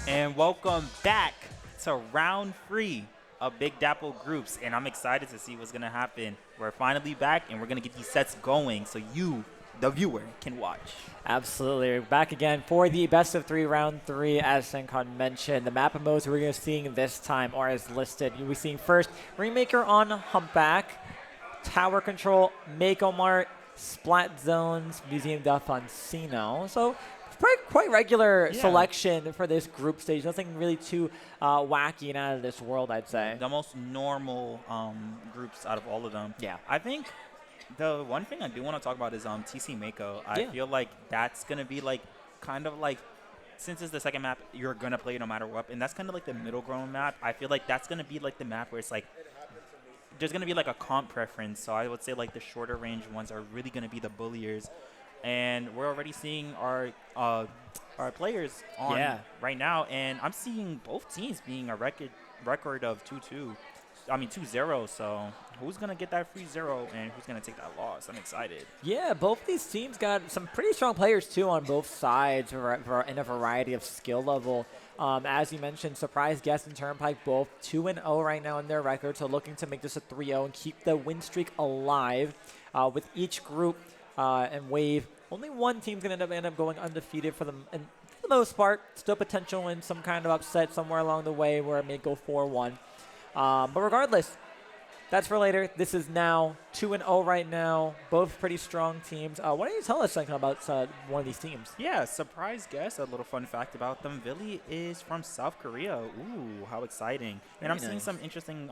And welcome back to round 3 of Big Dapple groups. And I'm excited to see what's going to happen. We're finally back, and we're going to get these sets going so you, the viewer, can watch. Absolutely. We're back again for the best of 3 round 3, as Senkon mentioned. The map modes we're going to be seeing this time are as listed. You'll be seeing first Rainmaker on Humpback, Tower Control, Mako Mart, Splat Zones, Museum d'Alfonsino. So quite regular selection for this group stage. Nothing really too wacky and out of this world, I'd say. The most normal groups out of all of them. Yeah. I think the one thing I do want to talk about is TC Mako. I feel like that's going to be like kind of like, since it's the second map, you're going to play no matter what. And that's kind of like the middle ground map. I feel like that's going to be like the map where it's like, there's going to be like a comp preference. So I would say like the shorter range ones are really going to be the bulliers. And we're already seeing our players on right now. And I'm seeing both teams being a record of 2-2. I mean 2-0. So who's going to get that free 0 and who's going to take that loss? I'm excited. Yeah, both these teams got some pretty strong players too on both sides in a variety of skill level. As you mentioned, Surprise Guest and Turnpike both 2-0 right now in their record, so looking to make this a 3-0 and keep the win streak alive. With each group and wave, only one team's going to end up going undefeated for them. And for the most part, still potential in some kind of upset somewhere along the way where it may go 4-1. But regardless, that's for later. This is now 2-0 right now. Both pretty strong teams. Why don't you tell us something about one of these teams? Yeah, surprise guess. A little fun fact about them. Billy is from South Korea. Ooh, how exciting. And I'm seeing some interesting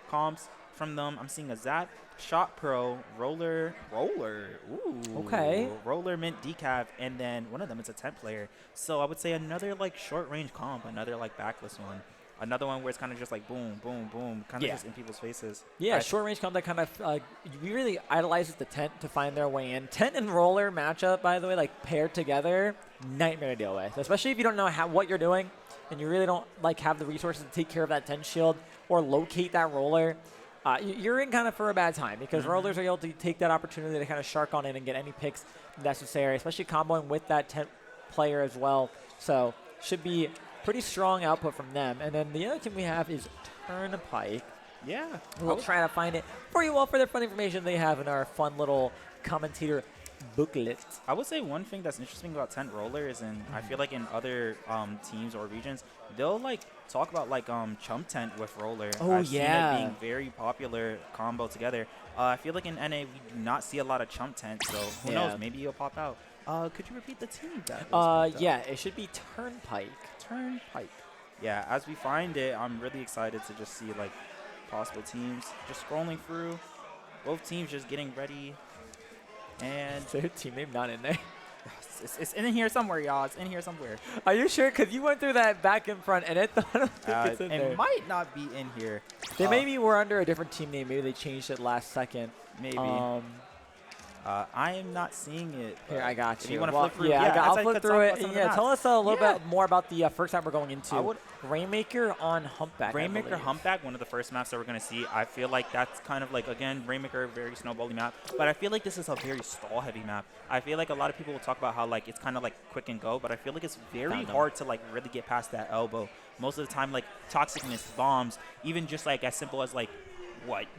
comps from them. I'm seeing a Zap, Shot Pro, Roller. Ooh. Okay. Roller Mint Decaf, and then one of them is a 10 player. So I would say another like short range comp, another like backless one. Another one where it's kind of just like boom, boom, boom, kind of just in people's faces. Yeah, short range comp that kind of really idolizes the Tent to find their way in. Tent and Roller matchup, by the way, like paired together, nightmare to deal with. Especially if you don't know what you're doing and you really don't like have the resources to take care of that Tent shield or locate that Roller. You're in kind of for a bad time because Rollers are able to take that opportunity to kind of shark on in and get any picks necessary, especially comboing with that Tent player as well. So should be pretty strong output from them. And then the other team we have is Turnpike. Yeah. We'll try to find it for you all for their fun information they have in our fun little commentator booklet. I would say one thing that's interesting about Tent Roller is I feel like in other teams or regions, they'll like talk about like Chump Tent with Roller. I've seen it being very popular combo together. I feel like in NA we do not see a lot of Chump Tent, so who knows, maybe it'll pop out. Could you repeat the team? Yeah, it should be Turnpike. Turnpike. Yeah, as we find it, I'm really excited to just see like possible teams. Just scrolling through, both teams just getting ready. And their team name not in there. It's in here somewhere, y'all. It's in here somewhere. Are you sure? Because you went through that back and front, and I don't think it's in there. It might not be in here. They maybe were under a different team name. Maybe they changed it last second. Maybe. I am not seeing it. Here, I got you. If you want to flip through? Yeah, I'll flip through it. Yeah, tell us a little bit more about the first map we're going into. Rainmaker on Humpback. Rainmaker Humpback, one of the first maps that we're going to see. I feel like that's kind of like, again, Rainmaker, very snowbally map. But I feel like this is a very stall-heavy map. I feel like a lot of people will talk about how like it's kind of like quick and go, but I feel like it's very hard to like really get past that elbow. Most of the time, like toxicness, bombs, even just like as simple as like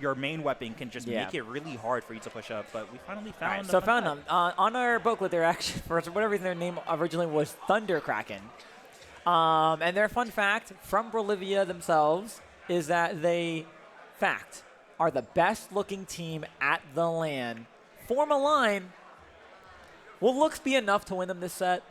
your main weapon can just make it really hard for you to push up. But we finally found them. So found them. On our booklet, they're actually, for whatever reason, their name originally was Thunder Kraken. And their fun fact from Bolivia themselves is that they, are the best-looking team at the LAN. Form a line. Will looks be enough to win them this set?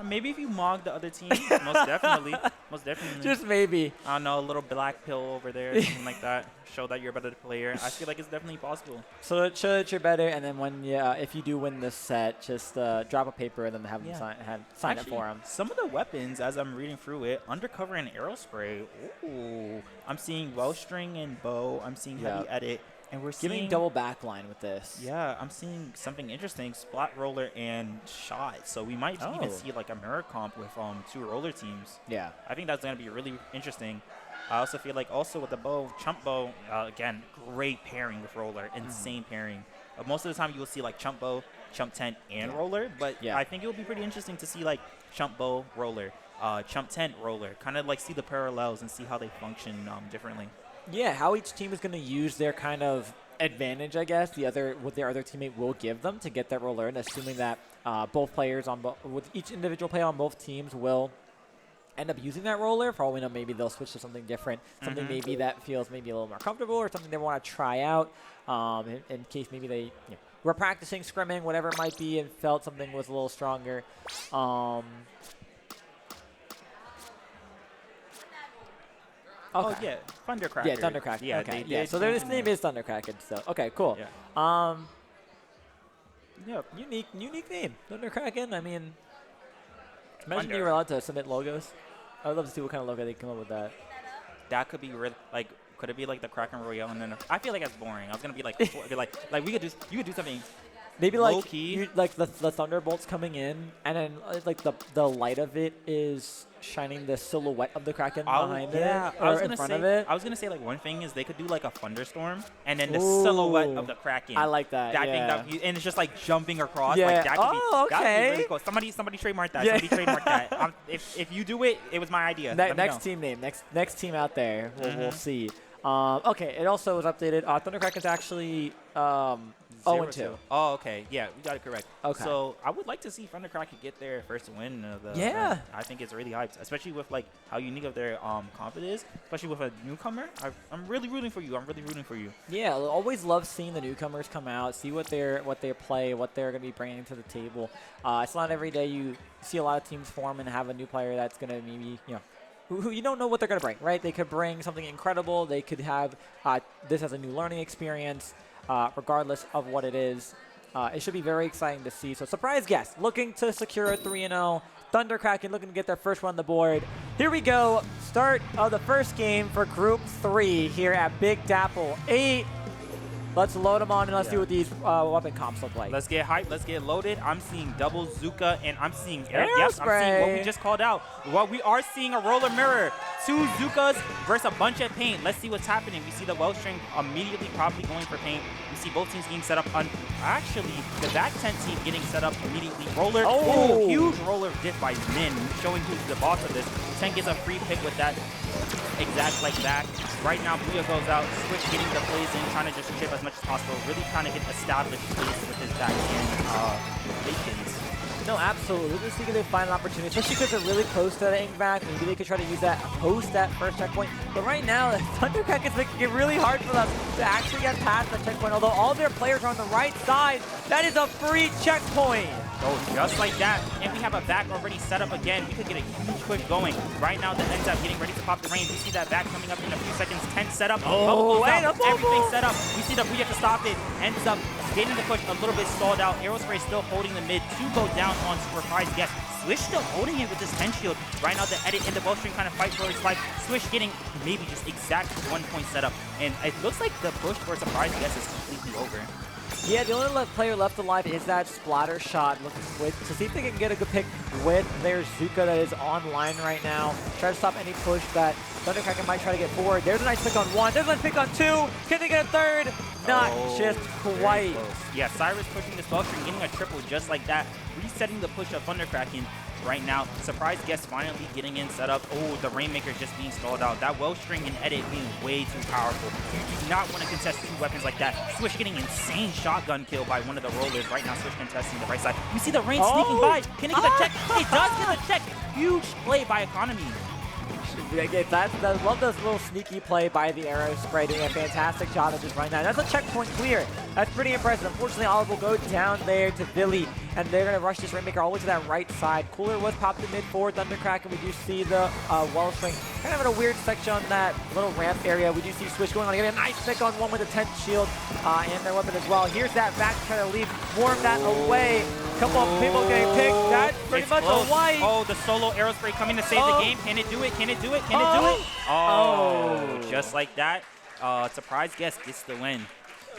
Maybe if you mog the other team, most definitely. Most definitely. Just maybe. I don't know, a little black pill over there, something like that. Show that you're a better player. I feel like it's definitely possible. So show that you're better, and then when if you do win this set, just drop a paper and then have them sign it for them. Some of the weapons, as I'm reading through it, Undercover and Arrow Spray. Ooh. I'm seeing Wellstring and Bow. I'm seeing Heavy Edit. And we're giving double backline with this. Yeah, I'm seeing something interesting. Splat Roller and Shot. So we might even see like a mirror comp with 2 roller teams. Yeah. I think that's going to be really interesting. I also feel like also with the Bow, Chump Bow, again, great pairing with Roller. Insane pairing. Most of the time you will see like Chump Bow, Chump Tent, and Roller. But I think it will be pretty interesting to see like Chump Bow roller, Chump Tent roller. Kind of like see the parallels and see how they function differently. Yeah, how each team is going to use their kind of advantage, I guess, what their other teammate will give them to get that roller in, assuming that both players with each individual player on both teams will end up using that roller. For all we know, maybe they'll switch to something different, something maybe that feels maybe a little more comfortable, or something they want to try out in case maybe they were practicing scrimming, whatever it might be, and felt something was a little stronger. Okay. Oh, yeah, Thundercracker. Yeah, Thundercracker. Yeah, okay. Yeah, so their name is Thundercracker. So, okay, cool. Yeah. Unique name. Thundercracken. I mean, imagine you were allowed to submit logos. I would love to see what kind of logo they come up with that. That could be like, could it be like the Kraken Royale? And then I feel like that's boring. I was gonna be like, like you could do something. Maybe like low-key. like the thunderbolts coming in, and then like the light of it is shining the silhouette of the Kraken behind it, or in front of it. I was gonna say like one thing is they could do like a thunderstorm, and then the silhouette of the Kraken. I like that. And it's just like jumping across. Yeah. Like, that could okay. That'd be really cool. Somebody trademark that. Yeah. Somebody trademark that. If you do it, it was my idea. Next team name. Next team out there. We'll see. Okay, it also was updated. Thundercracken's actually 0-2. Oh, okay. Yeah, we got it correct. Okay. So I would like to see Thundercracker get their first win of the event. I think it's really hyped, especially with like how unique of their comp it is, especially with a newcomer. I'm really rooting for you. Yeah, I always love seeing the newcomers come out, see what they play, what they're going to be bringing to the table. It's not every day you see a lot of teams form and have a new player that's going to maybe, who you don't know what they're going to bring, right? They could bring something incredible. They could have this as a new learning experience. Regardless of what it is, it should be very exciting to see. So surprise guest looking to secure a 3-0. Thundercracken looking to get their first one on the board. Here we go. Start of the first game for Group 3 here at Big Dapple 8. Let's load them on and let's see what these weapon comps look like. Let's get hyped. Let's get loaded. I'm seeing double Zuka and I'm seeing Aerospray. Yes, I'm seeing what we just called out. What we are seeing a roller mirror. 2 Zukas versus a bunch of paint. Let's see what's happening. We see the Wellstring immediately probably going for paint. We see both teams getting set up on actually the back 10 team getting set up immediately. Roller. Oh, huge roller diff by Min, showing who's the boss of this. 10 gets a free pick with that. Exact like that. Right now, Booyah goes out, Switch getting the plays in, trying to just chip as much as possible, really trying to get established space with his backhand late phase. No, absolutely. Just think if they find an opportunity, especially because they're really close to the ink back. Maybe they could try to use that post that first checkpoint. But right now, the Thundercrack is making it really hard for them to actually get past the checkpoint. Although all their players are on the right side, that is a free checkpoint. Oh, just like that. And we have a back already set up again. We could get a huge push going. Right now, the ends up getting ready to pop the range. We see that back coming up in a few seconds. 10 set up. Bubble goes out. Everything set up. We see the Booyah to stop it. Ends up getting the push a little bit stalled out. Aerospray still holding the mid. 2 go down on surprise guest. Swish still holding it with this 10 shield. Right now, the edit in the Bowstring kind of fight for his life. Swish getting maybe just exact 1 point setup. And it looks like the push for surprise guest is completely over. Yeah, the only player left alive is that splatter shot. Looking to see if they can get a good pick with their Zuka that is online right now. Try to stop any push that Thundercracker might try to get forward. There's a nice pick on 1. There's a nice pick on 2. Can they get a 3rd? Not just quite. Yeah, Cyrus pushing this Wellstring, getting a triple just like that. Resetting the push of Thundercracken. Right now, surprise guest finally getting in set up. Oh, the Rainmaker just being stalled out. That Wellstring and edit being way too powerful. You do not want to contest 2 weapons like that. Swish getting insane shotgun kill by one of the rollers. Right now, Swish contesting the right side. You see the rain sneaking by. Can he get the check? He does get the check. Huge play by Economy. I love this little sneaky play by the Aerospray, doing a fantastic job of just running that. That's a checkpoint clear. That's pretty impressive. Unfortunately, Olive will go down there to Billy, and they're going to rush this Rainmaker all the way to that right side. Cooler was popped in mid forward, Thundercrack, and we do see the Wellstring kind of in a weird section on that little ramp area. We do see Swish going on. Getting a nice pick on 1 with a 10 shield and their weapon as well. Here's that back to try to leave more of that away. Couple of people getting picked. That's pretty much close. a white. Oh, the solo Aerospray coming to save the game. Can it do it? Can it do it? Can it do it? Oh, just like that. Surprise guest gets the win.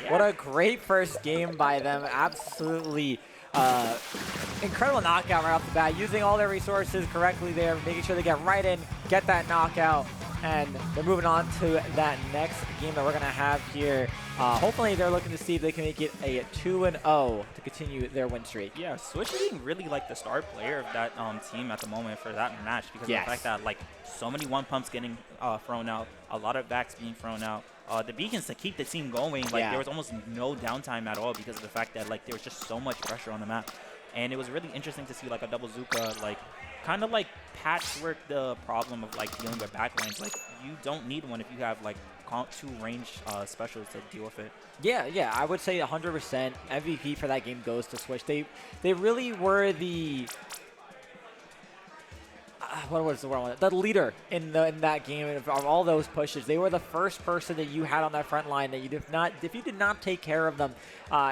Yeah. What a great first game by them. Absolutely incredible knockout right off the bat. Using all their resources correctly there, making sure they get right in, get that knockout. and they're moving on to that next game that we're going to have here. Hopefully, they're looking to see if they can make it a 2-0 to continue their win streak. Yeah, Switch being really like the star player of that team at the moment for that match because of the fact that like so many one pumps getting thrown out, a lot of backs being thrown out. The beacons to keep the team going, like there was almost no downtime at all because of the fact that like there was just so much pressure on the map. And it was really interesting to see like a double Zuka like kind of like patchwork the problem of like dealing with backlines. Like you don't need one if you have like 2 range specials to deal with it. Yeah, I would say 100% MVP for that game goes to Switch. They really were the what was the word? The leader in that game of all those pushes. They were the first person that you had on that front line that if you did not take care of them,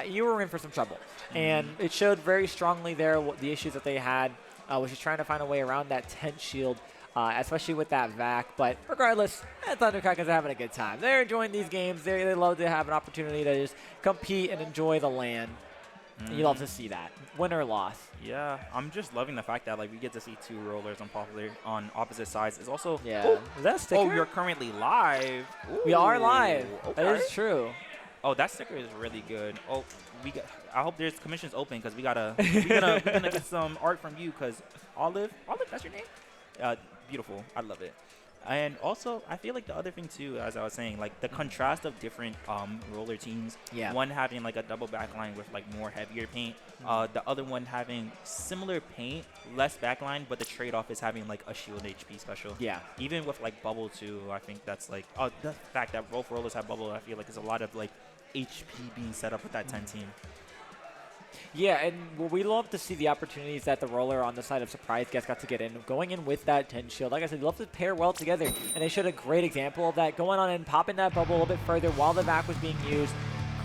you were in for some trouble. And it showed very strongly there the issues that they had, was just trying to find a way around that tent shield, especially with that vac. But regardless, Thundercrackers are having a good time. They're enjoying these games. They love to have an opportunity to just compete and enjoy the LAN. You love to see that, win or loss. Yeah, I'm just loving the fact that like we get to see 2 rollers on opposite sides. It's also is that a sticker? Oh, you're currently live. Ooh, we are live. Okay. That is true. Oh, that sticker is really good. Oh, I hope there's commissions open because we gonna get some art from you because Olive, that's your name. Beautiful. I love it. And also, I feel like the other thing too, as I was saying, like the contrast of different roller teams. Yeah. One having like a double backline with like more heavier paint. The other one having similar paint, less backline, but the trade-off is having like a shield HP special. Yeah. Even with like bubble too, I think that's like the fact that both rollers have bubble. I feel like there's a lot of like HP being set up with that 10 team. Yeah, and we love to see the opportunities that the roller on the side of Surprise Guest got to get in, going in with that 10 shield. Like I said, they love to pair well together, and they showed a great example of that, going on and popping that bubble a little bit further while the vac was being used.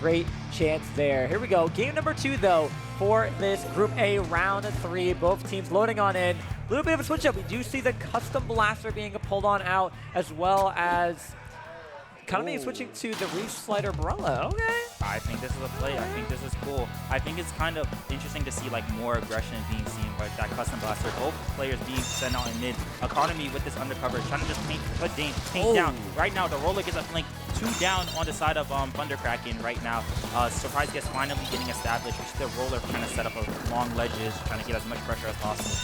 Great chance there. Here we go. Game number 2, though, for this Group A round 3. Both teams loading on in. A little bit of a switch up. We do see the custom blaster being pulled on out, as well as Economy switching to the Reach Slider Umbrella. Okay. I think this is a play. I think this is cool. I think it's kind of interesting to see like more aggression being seen by that custom blaster. Both players being sent out in mid. Economy with this undercover, trying to just paint down. Right now, the roller gets a flank 2 down on the side of Thunder Kraken right now. Surprise gets finally getting established. We see the roller trying to set up a long ledges, trying to get as much pressure as possible.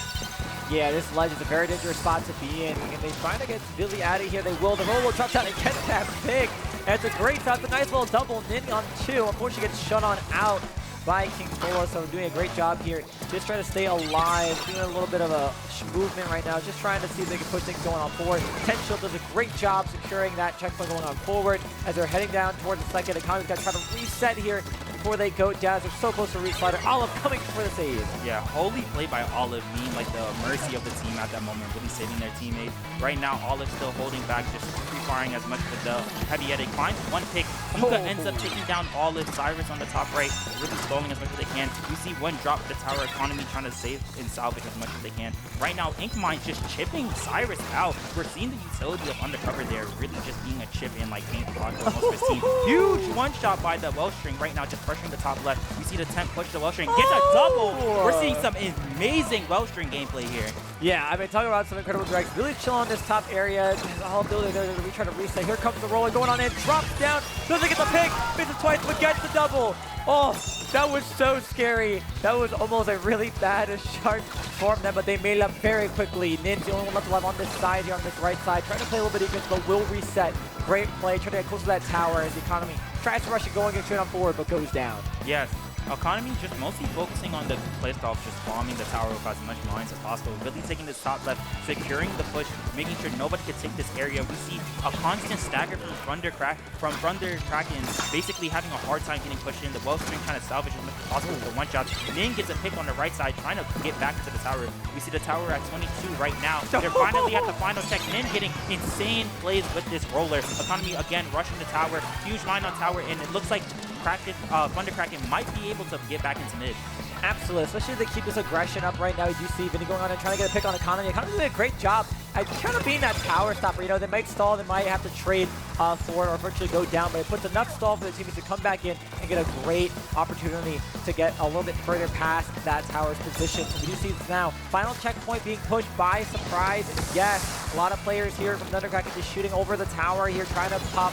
Yeah, this ledge is a very dangerous spot to be in. And they try to get Billy out of here. They will. The roller drops down and gets that pick. And it's a great top. It's a nice little double. Nin on 2. Unfortunately, gets shut on out by King Tola. So doing a great job here. Just trying to stay alive. Doing a little bit of a movement right now. Just trying to see if they can push things going on forward. Potential does a great job securing that checkpoint going on forward. As they're heading down towards the second. Economy's got to try to reset here before they go down. They're so close to Reach Slider. Olive coming for the save. Yeah, holy play by Olive, being like the mercy of the team at that moment, really saving their teammate. Right now, Olive still holding back, just free-firing as much with the heavy headache. Finds one pick. Yuka ends up taking down Olive. Cyrus on the top right, really stalling as much as they can. You see one drop the tower. Economy trying to save and salvage as much as they can. Right now, Inkmine just chipping Cyrus out. We're seeing the utility of undercover there, really just being a chip in like paint block for most of his team. Huge one-shot by the Wellstring right now, just pressuring the top left. You see the 10 push the Wellstring, gets a double. We're seeing some amazing Wellstring gameplay here. Yeah, I've been talking about some incredible drags. Really chill on this top area. All ability there to try to reset. Here comes the roller going on in, drops down, doesn't get the pick, misses twice, but gets the double. Oh, that was so scary. That was almost a really bad shot from them, but they made it up very quickly. Nin's the only one left alive on this side here, on this right side. Trying to play a little bit defense, but will reset. Great play, trying to get close to that tower as the Economy tries to rush it going straight on forward, but goes down. Yes. Economy just mostly focusing on the playstyle, just bombing the tower with as much mines as possible. Really taking this top left, securing the push, making sure nobody could take this area. We see a constant stagger from Thunder Kraken, basically having a hard time getting pushed in. The Wellstring trying to salvage as much as possible with the one shot. Nin gets a pick on the right side, trying to get back into the tower. We see the tower at 22 right now. They're finally at the final check. Nin getting insane plays with this roller. Economy again rushing the tower. Huge mine on tower, and it looks like Thunder Kraken might be able to get back into mid. Absolutely, especially if they keep this aggression up right now. You do see Vinny going on and trying to get a pick on Economy. Economy doing a great job at kind of being that tower stopper. You know, they might stall, they might have to trade for it or virtually go down, but it puts enough stall for the team to come back in and get a great opportunity to get a little bit further past that tower's position. So we do see this now. Final checkpoint being pushed by Surprise. Yes, a lot of players here from Thundercracken just shooting over the tower here, trying to stop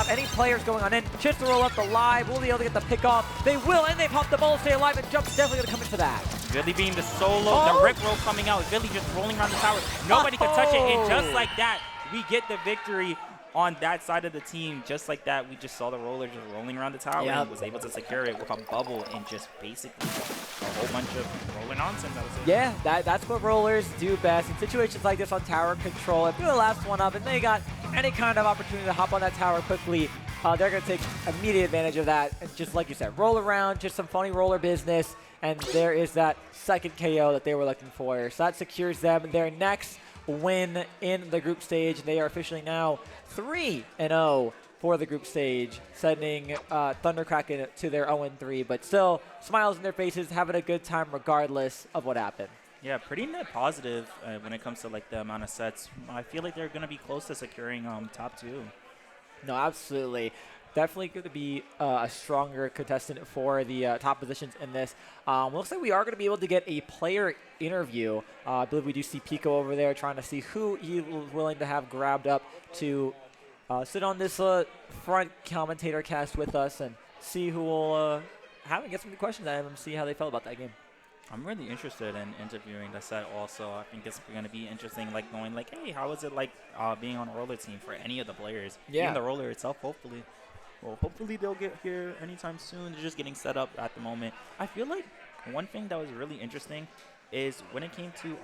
any players going on in. Just to roll up the live. Will they be able to get the pick off? They will, and they pop the ball, stay alive, and Jump's definitely going to come in for that. Villy being the solo, the Rick roll coming out. Villy just rolling around the tower. Nobody can touch it, and just like that, we get the victory on that side of the team. Just like that, we just saw the roller just rolling around the tower and was able to secure it with a bubble and just basically a whole bunch of roller nonsense, I would say. Yeah, that's what rollers do best. In situations like this on tower control, if you're the last one up and they got any kind of opportunity to hop on that tower quickly, they're going to take immediate advantage of that. And just like you said, roll around, just some funny roller business, and there is that second KO that they were looking for. So that secures them their next win in the group stage. They are officially now 3-0 for the group stage, sending Thundercracken to their 0-3, but still smiles in their faces, having a good time regardless of what happened. Yeah, pretty net positive when it comes to like the amount of sets. I feel like they're going to be close to securing top 2. No, absolutely. Definitely going to be a stronger contestant for the top positions in this. Looks like we are going to be able to get a player interview. I believe we do see Pico over there trying to see who he was willing to have grabbed up to sit on this front commentator cast with us and see who will have and get some good questions at him and see how they felt about that game. I'm really interested in interviewing the set also. I think it's going to be interesting, like going like, hey, how is it like being on a roller team for any of the players? Yeah. Even the roller itself, hopefully. Well, hopefully they'll get here anytime soon. They're just getting set up at the moment. I feel like one thing that was really interesting is when it came to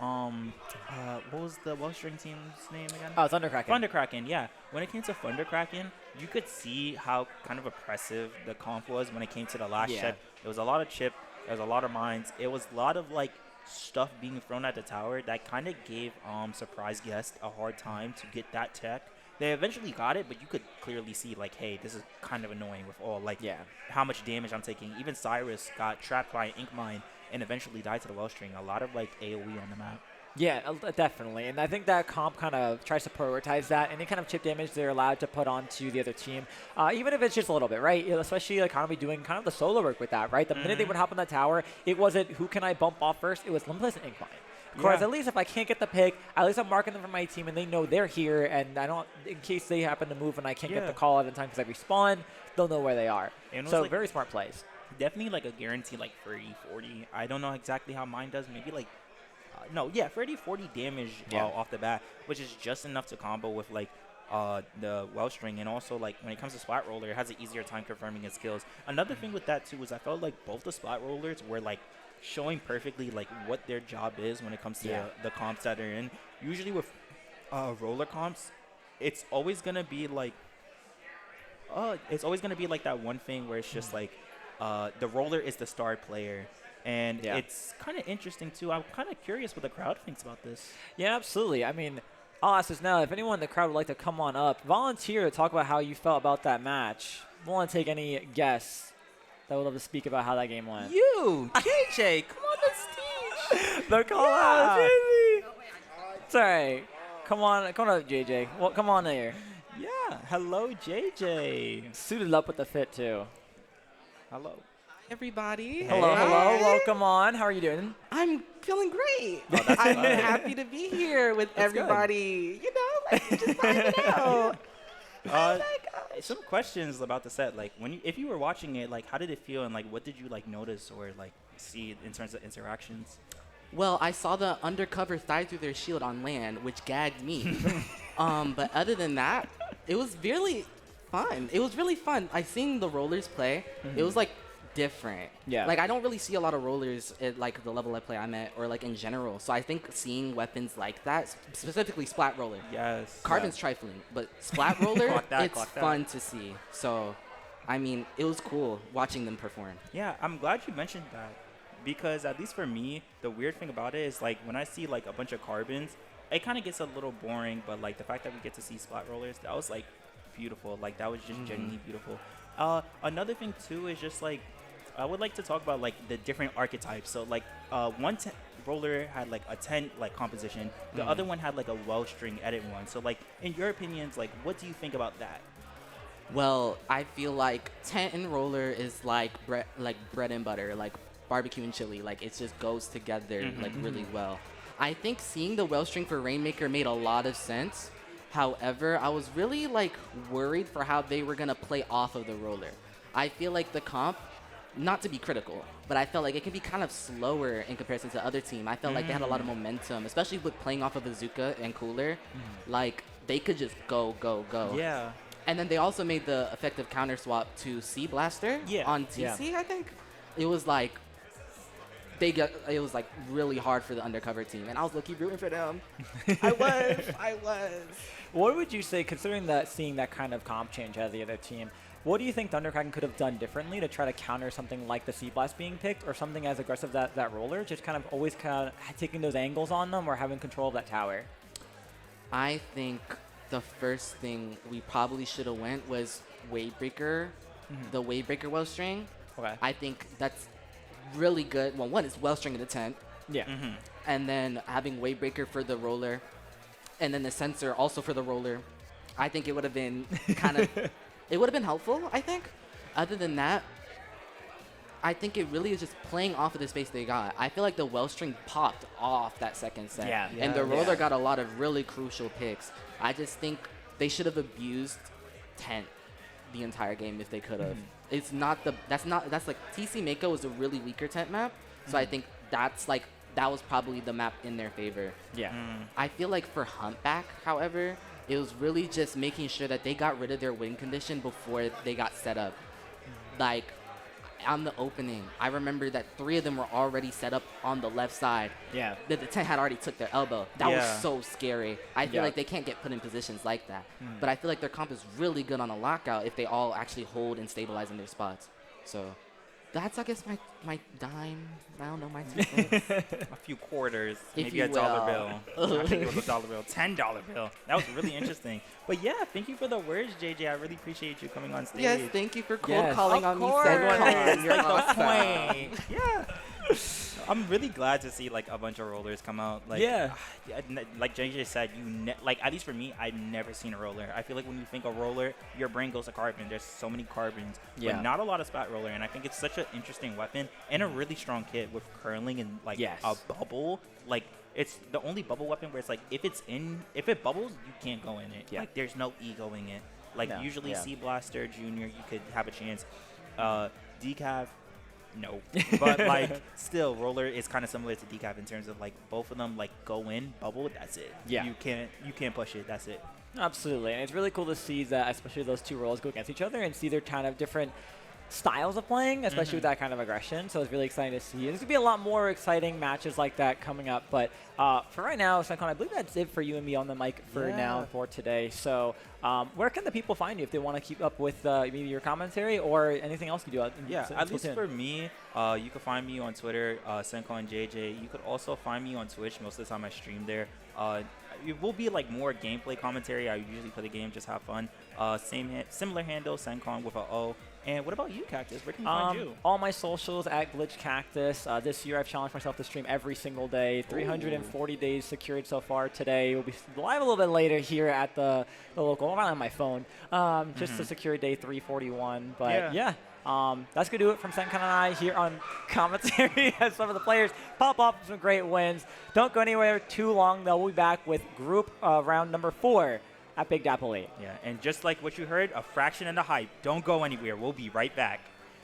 what was the Wellstring team's name again? Oh, Thundercracken. Thundercracken, yeah. When it came to Thundercracken, you could see how kind of oppressive the comp was when it came to the last check. It was a lot of chip. There was a lot of mines. It was a lot of like stuff being thrown at the tower that kind of gave Surprise Guest a hard time to get that tech. They eventually got it, but you could clearly see, like, hey, this is kind of annoying with all, like, how much damage I'm taking. Even Cyrus got trapped by an Ink Mine and eventually died to the Wellstring. A lot of, like, AoE on the map. Yeah, definitely. And I think that comp kind of tries to prioritize that. Any kind of chip damage they're allowed to put onto the other team, even if it's just a little bit, right? Especially like Economy doing kind of the solo work with that, right? The minute they would hop on that tower, it wasn't who can I bump off first. It was Limitless and Ink Mine. Because at least if I can't get the pick, at least I'm marking them for my team and they know they're here, and I don't, in case they happen to move and I can't get the call out in time because I respawn, they'll know where they are. So like, very smart plays. Definitely like a guarantee like 30, 40. I don't know exactly how mine does. Maybe like, 30, 40 damage off the bat, which is just enough to combo with like the Wellstring. And also like when it comes to Splat Roller, it has an easier time confirming its skills. Another thing with that too is I felt like both the Splat Rollers were like showing perfectly like what their job is when it comes to the comps that they're in. Usually with roller comps, it's always gonna be like that one thing where it's just like the roller is the star player. And it's kind of interesting too. I'm kind of curious what the crowd thinks about this. Yeah, absolutely. I mean, I'll ask this now. If anyone in the crowd would like to come on up, volunteer to talk about how you felt about that match. Won't want to take any guests that would love to speak about how that game went. You, JJ, come on the stage. The call out, JJ. It's all right. Come on up, JJ. Well, come on there. Yeah, hello, JJ. Suited up with the fit too. Hello. Everybody. Hello, hello. Welcome on. How are you doing? I'm feeling great. Oh, I'm happy to be here with everybody. Good. You know, like just hanging out. Oh my gosh. Some questions about the set. Like, if you were watching it, like, how did it feel, and like, what did you like notice or like see in terms of interactions? Well, I saw the undercover thigh through their shield on land, which gagged me. But other than that, it was really fun. It was really fun. I seen the rollers play. It was like different. Yeah. Like I don't really see a lot of rollers at like the level I play I'm at or like in general. So I think seeing weapons like that, specifically Splat Roller. Yes. Carbon's trifling, but Splat Roller, it's fun to see. So, I mean, it was cool watching them perform. Yeah, I'm glad you mentioned that because at least for me, the weird thing about it is like when I see like a bunch of Carbons, it kind of gets a little boring. But like the fact that we get to see Splat Rollers, that was like beautiful. Like that was just genuinely beautiful. Another thing too is just like I would like to talk about like the different archetypes. So like roller had like a tent like composition. The other one had like a well string edit one. So like in your opinions, like what do you think about that? Well, I feel like tent and roller is like bread and butter, like barbecue and chili. Like it just goes together like really well. I think seeing the well string for Rainmaker made a lot of sense. However, I was really like worried for how they were gonna play off of the roller. I feel like the comp, not to be critical, but I felt like it can be kind of slower in comparison to the other team. I felt like they had a lot of momentum, especially with playing off of Bazooka and Cooler. Like they could just go, go, go. Yeah. And then they also made the effective counter swap to Sea Blaster on TC, I think. It was like it was like really hard for the undercover team, and I was low-key rooting for them. I was. What would you say, considering that seeing that kind of comp change out of the other team, what do you think Thunder Kraken could have done differently to try to counter something like the Sea Blast being picked, or something as aggressive that roller, just kind of always kind of taking those angles on them or having control of that tower? I think the first thing we probably should have went was Wavebreaker, the Wavebreaker well string. Okay. I think that's really good. Well, one is well string in the tent. Yeah. And then having Wavebreaker for the roller, and then the sensor also for the roller. I think it would have been kind of, it would have been helpful, I think. Other than that, I think it really is just playing off of the space they got. I feel like the well string popped off that second set. And the roller got a lot of really crucial picks. I just think they should have abused tent the entire game if they could have. It's not the, that's like, TC Mako was a really weaker tent map. So I think that's like, that was probably the map in their favor. Yeah. I feel like for Humpback, however, it was really just making sure that they got rid of their win condition before they got set up. Like, on the opening, I remember that 3 of them were already set up on the left side. Yeah. The 10 had already took their elbow. That was so scary. I feel like they can't get put in positions like that. But I feel like their comp is really good on a lockout if they all actually hold and stabilize in their spots. So that's, I guess, my dime. I don't know, my 2 cents. A few quarters, If maybe you a dollar will. bill. I think it was $1 bill, $10 bill. That was really interesting. But yeah, thank you for the words, JJ. I really appreciate you coming on stage. Yes, thank you for cold Yes. calling Of on course. me. It's You're like the awesome. point. Yeah. I'm really glad to see like a bunch of rollers come out. Like, like JJ said, like at least for me, I've never seen a roller. I feel like when you think of roller, your brain goes to carbon. There's so many carbons, but not a lot of spot roller. And I think it's such an interesting weapon and a really strong kit with curling and like a bubble. Like it's the only bubble weapon where it's like if it bubbles, you can't go in it. Like there's no ego in it. Like usually Sea Blaster Junior, you could have a chance. Decaf. No, but like still, roller is kind of similar to decaf in terms of like both of them like go in bubble. That's it. Yeah, you can't push it. That's it. Absolutely, and it's really cool to see that, especially those 2 rollers go against each other and see their kind of different styles of playing, especially with that kind of aggression. So it's really exciting to see. There's going to be a lot more exciting matches like that coming up. But for right now, Sencon, I believe that's it for you and me on the mic for now for today. So where can the people find you if they want to keep up with maybe your commentary or anything else you do? At least for me, you can find me on Twitter, SenconJJ. You could also find me on Twitch. Most of the time I stream there. It will be like more gameplay commentary. I usually play the game, just have fun. Similar handle, Sencon with an O. And what about you, Cactus? Where can you find you? All my socials at Glitch Cactus. This year I've challenged myself to stream every single day. 340 days secured so far today. We'll be live a little bit later here at the local. I'm on my phone. Just to secure day 341. But that's going to do it from Sencon and I here on commentary as some of the players pop off some great wins. Don't go anywhere too long, though. We'll be back with group round number 4 at Big Dapple 8. Yeah, and just like what you heard, a fraction and a hype. Don't go anywhere. We'll be right back.